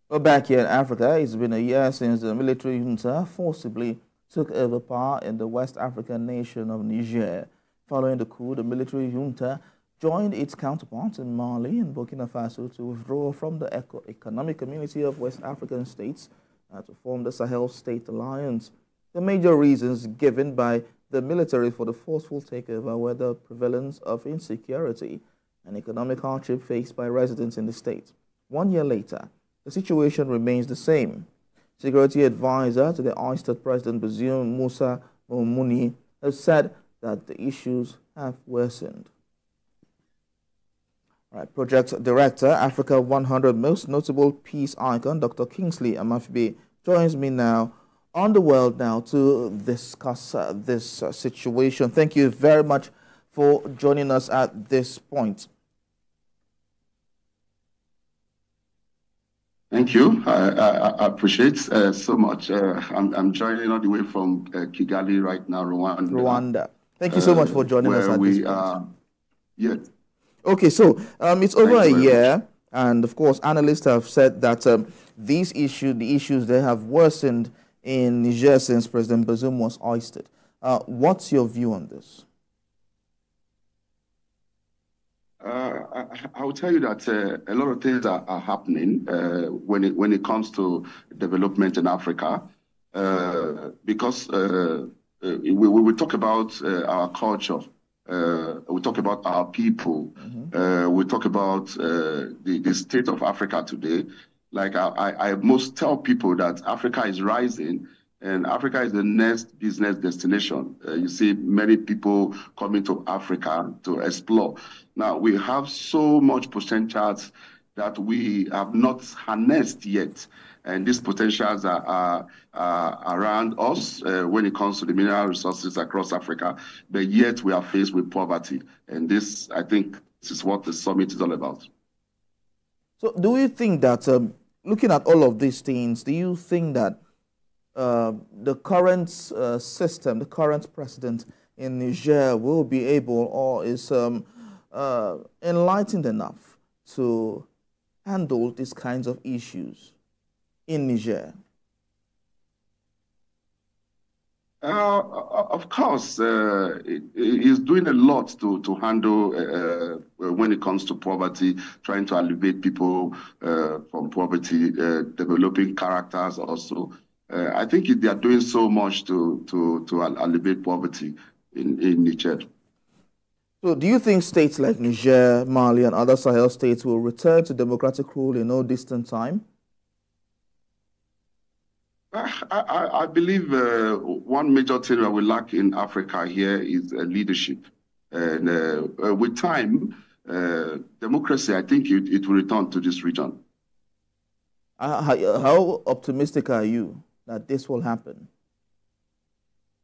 Well, back here in Africa, it's been a year since the military junta forcibly took over power in the West African nation of Niger. Following the coup, the military junta joined its counterparts in Mali and Burkina Faso to withdraw from the Economic Community of West African States to form the Sahel State Alliance. The major reasons given by the military for the forceful takeover were the prevalence of insecurity and economic hardship faced by residents in the state. 1 year later, the situation remains the same. Security advisor to the ousted President Bazoum Musa Mouni has said that the issues have worsened. All right, Project Director, Africa 100 Most Notable Peace Icon, Dr. Kingsley Amafibe, joins me now on the World Now to discuss this situation. Thank you very much for joining us at this point. Thank you. I appreciate so much. I'm joining all the way from Kigali right now, Rwanda. Thank you so much for joining us at this point. Yeah. Okay, so it's over a year, and of course, analysts have said that the issues, they have worsened in Niger since President Bazoum was ousted. What's your view on this? I will tell you that a lot of things are happening when it comes to development in Africa, because we talk about our culture, we talk about our people, we talk about the state of Africa today. Like I must tell people that Africa is rising. And Africa is the next business destination. You see many people coming to Africa to explore. Now, we have so much potentials that we have not harnessed yet. And these potentials are around us when it comes to the mineral resources across Africa. But yet we are faced with poverty. And this, I think, this is what the summit is all about. So do you think that, looking at all of these things, do you think that the current system, the current president in Niger will be able, or is enlightened enough to handle these kinds of issues in Niger? Of course, he's doing a lot to handle when it comes to poverty, trying to alleviate people from poverty, developing characters also. I think they are doing so much to alleviate poverty in Niger. So do you think states like Niger, Mali, and other Sahel states will return to democratic rule in no distant time? I believe one major thing that we lack in Africa here is leadership. And with time, democracy, I think it will return to this region. How optimistic are you that this will happen?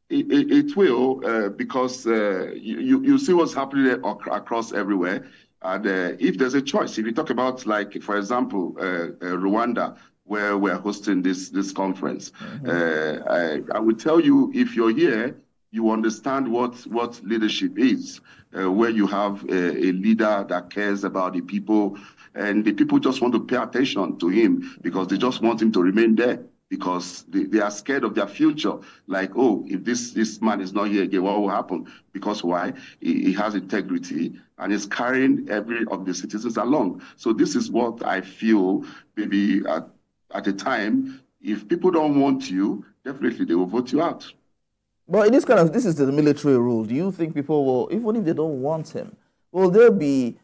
It will, because you see what's happening across everywhere. And if there's a choice, if you talk about, like, for example, Rwanda, where we're hosting this conference, I would tell you, if you're here, you understand what leadership is, where you have a leader that cares about the people, and the people just want to pay attention to him because they just want him to remain there, because they are scared of their future. Like, oh, if this man is not here again, what will happen? Because why? He has integrity and is carrying every of the citizens along. So this is what I feel, maybe at a time, if people don't want you, definitely they will vote you out. But in this is the military rule. Do you think people will, even if they don't want him, will they be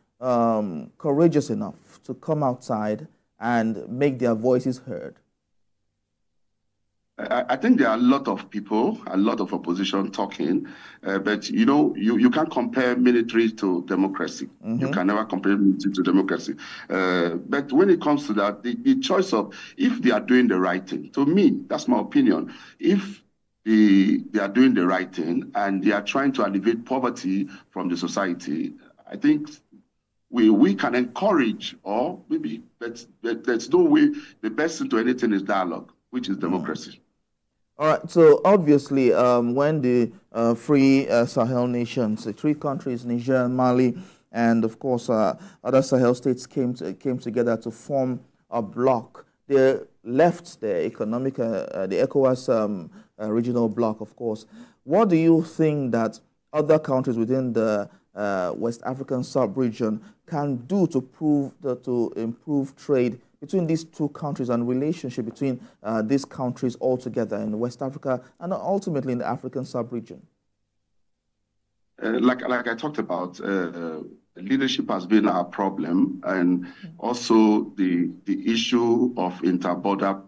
courageous enough to come outside and make their voices heard? I think there are a lot of people, a lot of opposition talking, but you can't compare military to democracy. You can never compare military to democracy. But when it comes to that, the choice of if they are doing the right thing, to me, that's my opinion. If they are doing the right thing and they are trying to alleviate poverty from the society, I think we can encourage, or maybe there's no way. The best thing to anything is dialogue, which is democracy. All right, so obviously when the three Sahel nations, the three countries, Niger, Mali, and of course other Sahel states came together to form a bloc they left the the ECOWAS regional bloc, of course. What do you think that other countries within the West African sub-region can do to improve trade between these two countries and relationship between these countries altogether in West Africa and ultimately in the African sub-region? Like I talked about, leadership has been our problem, and also the issue of inter-border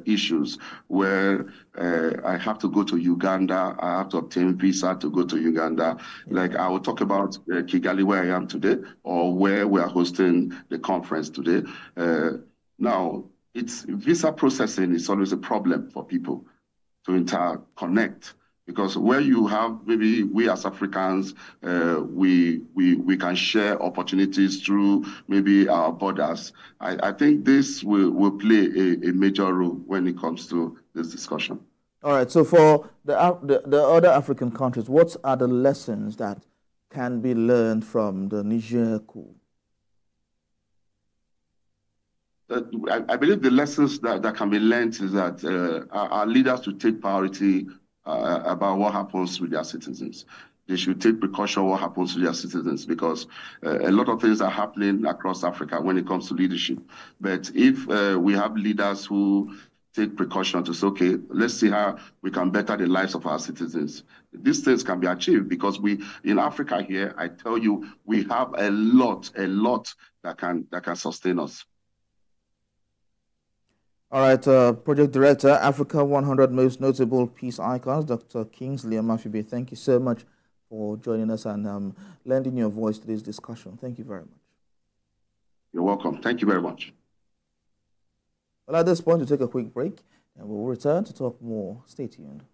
issues, where I have to go to Uganda, I have to obtain visa to go to Uganda. Like I will talk about Kigali, where I am today, or where we are hosting the conference today. Now, it's visa processing is always a problem for people to interconnect. Because where you have, maybe we as Africans, we can share opportunities through maybe our borders. I think this will play a major role when it comes to this discussion. All right, so for the other African countries, what are the lessons that can be learned from the Niger coup? I believe the lessons that can be learned is that our leaders should take priority about what happens with their citizens. They should take precaution what happens to their citizens, because a lot of things are happening across Africa when it comes to leadership. But if we have leaders who take precaution to say, okay, let's see how we can better the lives of our citizens, these things can be achieved, because we, in Africa here, I tell you, we have a lot that can sustain us. All right, Project Director, Africa 100 Most Notable Peace Icons, Dr. Kingsley Amafibe, thank you so much for joining us and lending your voice to this discussion. Thank you very much. You're welcome. Thank you very much. Well, at this point, we'll take a quick break and we'll return to talk more. Stay tuned.